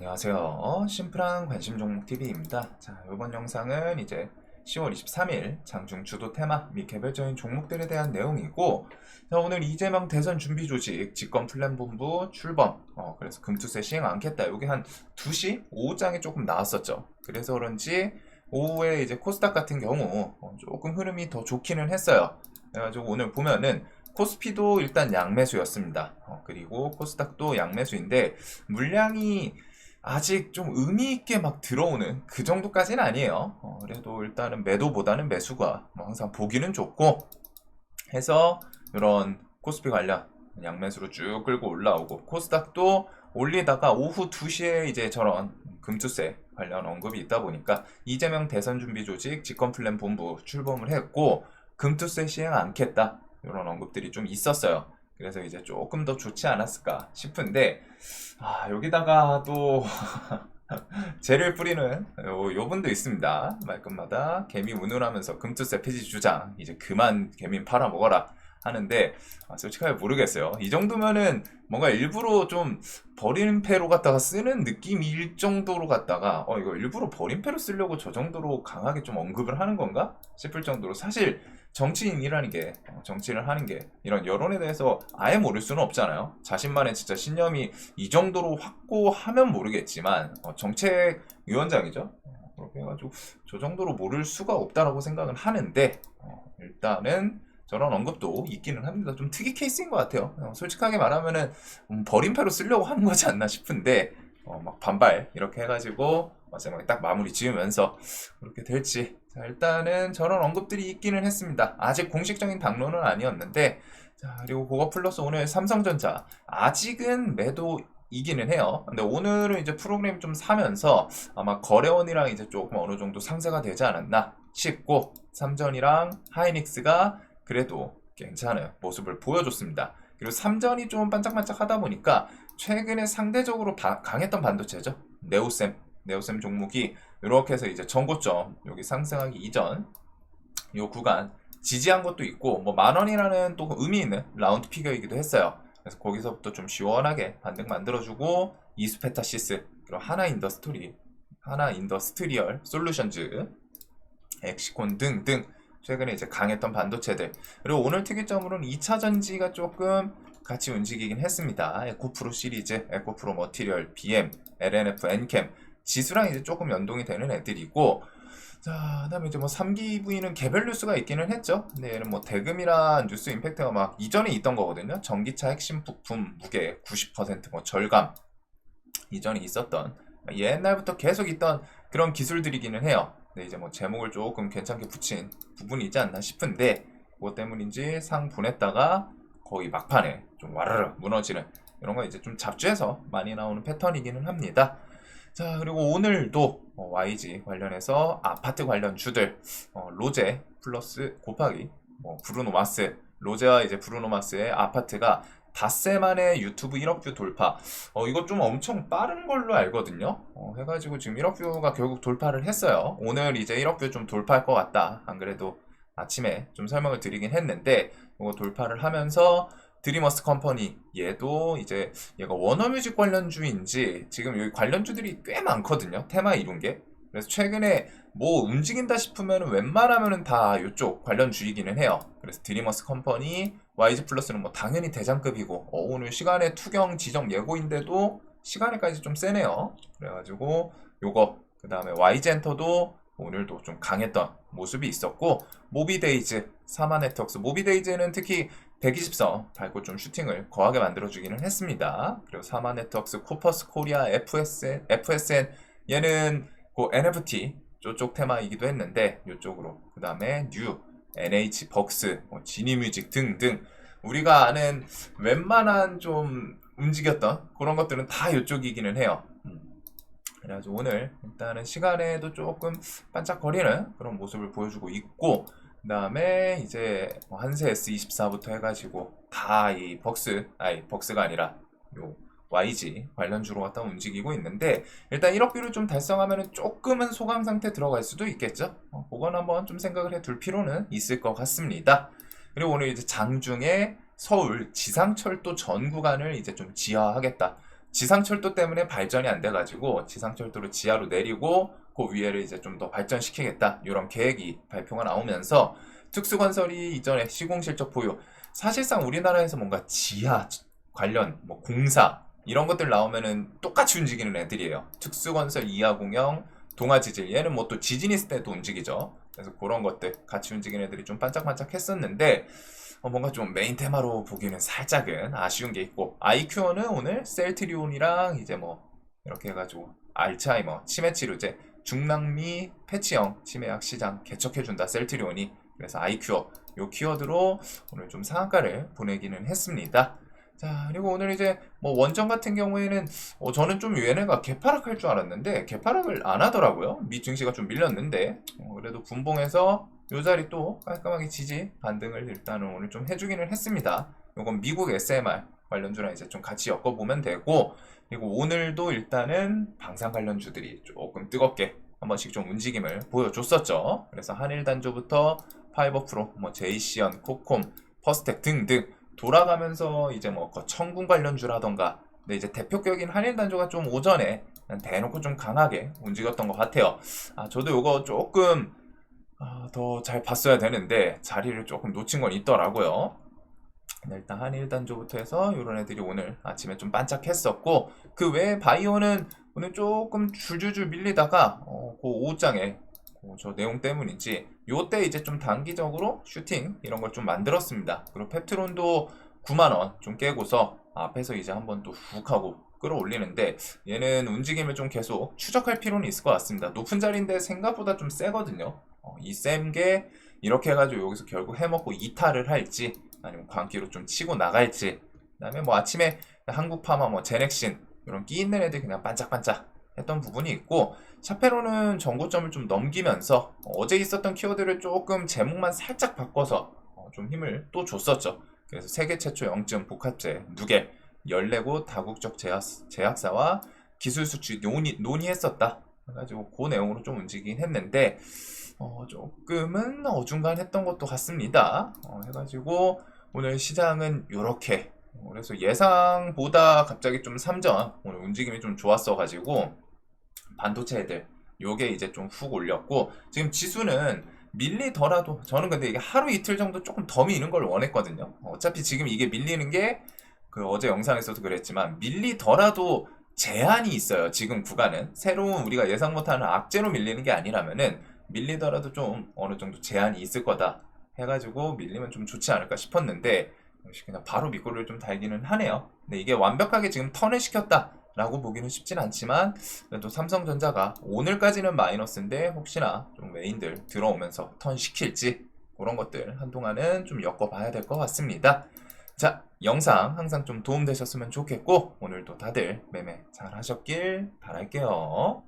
안녕하세요. 심플한 관심 종목 TV입니다. 자, 이번 영상은 이제 10월 23일 장중 주도 테마 및 개별적인 종목들에 대한 내용이고, 자, 오늘 이재명 대선 준비 조직 직권 플랜 본부 출범, 그래서 금투세 시행 않겠다. 이게 한 2시 오후장에 조금 나왔었죠. 그래서 그런지 오후에 이제 코스닥 같은 경우 조금 흐름이 더 좋기는 했어요. 그래가지고 오늘 보면은 코스피도 일단 양매수였습니다. 그리고 코스닥도 양매수인데 물량이 아직 좀 의미 있게 막 들어오는 그 정도까지는 아니에요. 그래도 일단은 매도보다는 매수가 뭐 항상 보기는 좋고 해서 이런 코스피 관련 양매수로 쭉 끌고 올라오고, 코스닥도 올리다가 오후 2시에 이제 저런 금투세 관련 언급이 있다 보니까 이재명 대선 준비 조직 직권 플랜 본부 출범을 했고 금투세 시행 않겠다 이런 언급들이 좀 있었어요. 그래서 이제 조금 더 좋지 않았을까 싶은데, 여기다가 또 재를 뿌리는 요 분도 있습니다. 말끝마다 개미 운운하면서 금투세 폐지 주장, 이제 그만 개미 팔아먹어라 하는데, 솔직하게 모르겠어요. 이 정도면은 뭔가 일부러 좀 버림패로 갖다가 쓰는 느낌일 정도로 갖다가 이거 일부러 버림패로 쓰려고 저 정도로 강하게 좀 언급을 하는 건가 싶을 정도로, 사실 정치인이라는 게 정치를 하는 게 이런 여론에 대해서 아예 모를 수는 없잖아요. 자신만의 진짜 신념이 이 정도로 확고하면 모르겠지만 정책위원장이죠. 그렇게 해가지고 저 정도로 모를 수가 없다라고 생각은 하는데, 일단은 저런 언급도 있기는 합니다. 좀 특이 케이스인 것 같아요. 솔직하게 말하면은 버림패로 쓰려고 하는 거지 않나 싶은데, 막 반발 이렇게 해가지고 마지막에 딱 마무리 지으면서 그렇게 될지. 자, 일단은 저런 언급들이 있기는 했습니다. 아직 공식적인 당론은 아니었는데, 자, 그리고 그거 플러스 오늘 삼성전자 아직은 매도이기는 해요. 근데 오늘은 이제 프로그램 좀 사면서 아마 거래원이랑 이제 조금 어느 정도 상세가 되지 않았나 싶고, 삼전이랑 하이닉스가 그래도 괜찮은 모습을 보여줬습니다. 그리고 삼전이 좀 반짝반짝 하다 보니까 최근에 상대적으로 강했던 반도체죠. 네오셈 종목이 이렇게 해서 이제 전고점 여기 상승하기 이전 요 구간 지지한 것도 있고, 뭐 만원이라는 또 의미 있는 라운드 피겨이기도 했어요. 그래서 거기서부터 좀 시원하게 반등 만들어주고, 이스페타시스, 그리고 하나 인더스트리얼 솔루션즈, 엑시콘 등등 최근에 이제 강했던 반도체들, 그리고 오늘 특이점으로는 2차 전지가 조금 같이 움직이긴 했습니다. 에코프로 시리즈, 에코프로 머티리얼, BM, LNF, 엔캠 지수랑 이제 조금 연동이 되는 애들이고, 자, 그다음에 이제 뭐 3기 부위는 개별 뉴스가 있기는 했죠. 근데 얘는 뭐 대금이란 뉴스 임팩트가 막 이전에 있던 거거든요. 전기차 핵심 부품 무게 90%뭐 절감, 이전에 있었던 옛날부터 계속 있던 그런 기술들이기는 해요. 근데 이제 뭐 제목을 조금 괜찮게 붙인 부분이 있지 않나 싶은데, 그것 때문인지 상 보냈다가 거의 막판에 좀 와르르 무너지는 이런 거 이제 좀 잡주해서 많이 나오는 패턴이기는 합니다. 자, 그리고 오늘도 YG 관련해서 아파트 관련 주들, 로제 플러스 곱하기 브루노마스, 로제와 이제 브루노마스의 아파트가 닷새 만에 유튜브 1억 뷰 돌파. 이거 좀 엄청 빠른 걸로 알거든요. 해가지고 지금 1억 뷰가 결국 돌파를 했어요. 오늘 이제 1억 뷰 좀 돌파할 것 같다. 안 그래도 아침에 좀 설명을 드리긴 했는데, 이거 돌파를 하면서 드리머스 컴퍼니, 얘도 이제 얘가 워너뮤직 관련주인지 지금 여기 관련주들이 꽤 많거든요. 테마 이룬 게. 그래서 최근에 뭐 움직인다 싶으면 웬만하면은 다 이쪽 관련주이기는 해요. 그래서 드리머스 컴퍼니, YG 플러스는 뭐 당연히 대장급이고, 오늘 시간에 투경 지정 예고인데도 시간에까지 좀 세네요. 그래가지고 요거, 그 다음에 YG엔터도 오늘도 좀 강했던 모습이 있었고, 모비데이즈, 사마네트웍스, 모비데이즈는 특히 120선 밟고 좀 슈팅을 거하게 만들어주기는 했습니다. 그리고 사마네트웍스, 코퍼스 코리아, FSN 얘는 그 NFT 저쪽 테마이기도 했는데 이쪽으로, 그 다음에 뉴, NH, 벅스, 지니뮤직 등등 우리가 아는 웬만한 좀 움직였던 그런 것들은 다 이쪽이기는 해요. 그래가지고 오늘 일단은 시간에도 조금 반짝거리는 그런 모습을 보여주고 있고, 그 다음에 이제 한세 S24부터 해가지고 다 이 벅스가 아니라 요 YG 관련주로 갖다 움직이고 있는데, 일단 1억 뷰를 좀 달성하면 조금은 소강 상태 들어갈 수도 있겠죠. 그건 한번 좀 생각을 해둘 필요는 있을 것 같습니다. 그리고 오늘 이제 장중에 서울 지상철도 전 구간을 이제 좀 지하하겠다. 지상철도 때문에 발전이 안 돼가지고 지상철도를 지하로 내리고 그 위에를 이제 좀 더 발전시키겠다 이런 계획이 발표가 나오면서 특수건설이 이전에 시공실적 보유 사실상 우리나라에서 뭔가 지하 관련 뭐 공사 이런 것들 나오면은 똑같이 움직이는 애들이에요. 특수건설 이하공영 동아지질 얘는 뭐 또 지진 있을 때도 움직이죠. 그래서 그런 것들 같이 움직이는 애들이 좀 반짝반짝 했었는데 뭔가 좀 메인 테마로 보기는 살짝은 아쉬운 게 있고 아이큐어는 오늘 셀트리온이랑 이제 뭐 이렇게 해가지고 알츠하이머 치매 치료제 중남미 패치형 치매약 시장 개척해준다 셀트리온이 그래서 아이큐어 요 키워드로 오늘 좀 상한가를 보내기는 했습니다. 자 그리고 오늘 이제 뭐 원전 같은 경우에는 저는 좀 얘네가 개파락할 줄 알았는데 개파락을 안 하더라고요. 미 증시가 좀 밀렸는데 그래도 분봉해서 요 자리 또 깔끔하게 지지 반등을 일단은 오늘 좀 해주기는 했습니다. 요건 미국 SMR 관련주랑 이제 좀 같이 엮어보면 되고 그리고 오늘도 일단은 방산 관련주들이 조금 뜨겁게 한 번씩 좀 움직임을 보여줬었죠. 그래서 한일단조부터 파이버프로, 뭐 제이시언, 코콤, 퍼스텍 등등 돌아가면서 이제 뭐 청군 관련주라던가 근데 이제 대표격인 한일단조가 좀 오전에 대놓고 좀 강하게 움직였던 것 같아요. 저도 요거 조금 더 잘 봤어야 되는데 자리를 조금 놓친 건 있더라고요. 일단 한일단조부터 해서 이런 애들이 오늘 아침에 좀 반짝했었고 그 외에 바이오는 오늘 조금 줄줄줄 밀리다가 그 오후장에 저 내용 때문인지 요때 이제 좀 단기적으로 슈팅 이런 걸 좀 만들었습니다. 그리고 펩트론도 9만원 좀 깨고서 앞에서 이제 한번 또 훅 하고 끌어올리는데 얘는 움직임을 좀 계속 추적할 필요는 있을 것 같습니다. 높은 자리인데 생각보다 좀 세거든요. 이 센 게 이렇게 해가지고 여기서 결국 해먹고 이탈을 할지 아니면 광기로 좀 치고 나갈지 그 다음에 뭐 아침에 한국파마 뭐 제넥신 이런 끼 있는 애들 그냥 반짝반짝 했던 부분이 있고 샤페로는 전고점을 좀 넘기면서 어제 있었던 키워드를 조금 제목만 살짝 바꿔서 좀 힘을 또 줬었죠. 그래서 세계 최초 영증 복합제 누계 14곳 다국적 제약사와 기술 수출 논의했었다. 그래가지고 그 내용으로 좀 움직이긴 했는데 조금은 어중간했던 것도 같습니다. 해가지고 오늘 시장은 요렇게 그래서 예상보다 갑자기 좀 삼전 오늘 움직임이 좀 좋았어가지고 반도체 애들 요게 이제 좀 훅 올렸고 지금 지수는 밀리더라도 저는 근데 이게 하루 이틀 정도 조금 더 미는 걸 원했거든요. 어차피 지금 이게 밀리는 게 그 어제 영상에서도 그랬지만 밀리더라도 제한이 있어요. 지금 구간은 새로운 우리가 예상 못하는 악재로 밀리는 게 아니라면은 밀리더라도 좀 어느 정도 제한이 있을 거다 해가지고 밀리면 좀 좋지 않을까 싶었는데 그냥 바로 밑꼬리를 좀 달기는 하네요. 근데 이게 완벽하게 지금 턴을 시켰다 라고 보기는 쉽진 않지만 그래도 삼성전자가 오늘까지는 마이너스인데 혹시나 좀 메인들 들어오면서 턴 시킬지 그런 것들 한동안은 좀 엮어봐야 될 것 같습니다. 자, 영상 항상 좀 도움되셨으면 좋겠고 오늘도 다들 매매 잘 하셨길 바랄게요.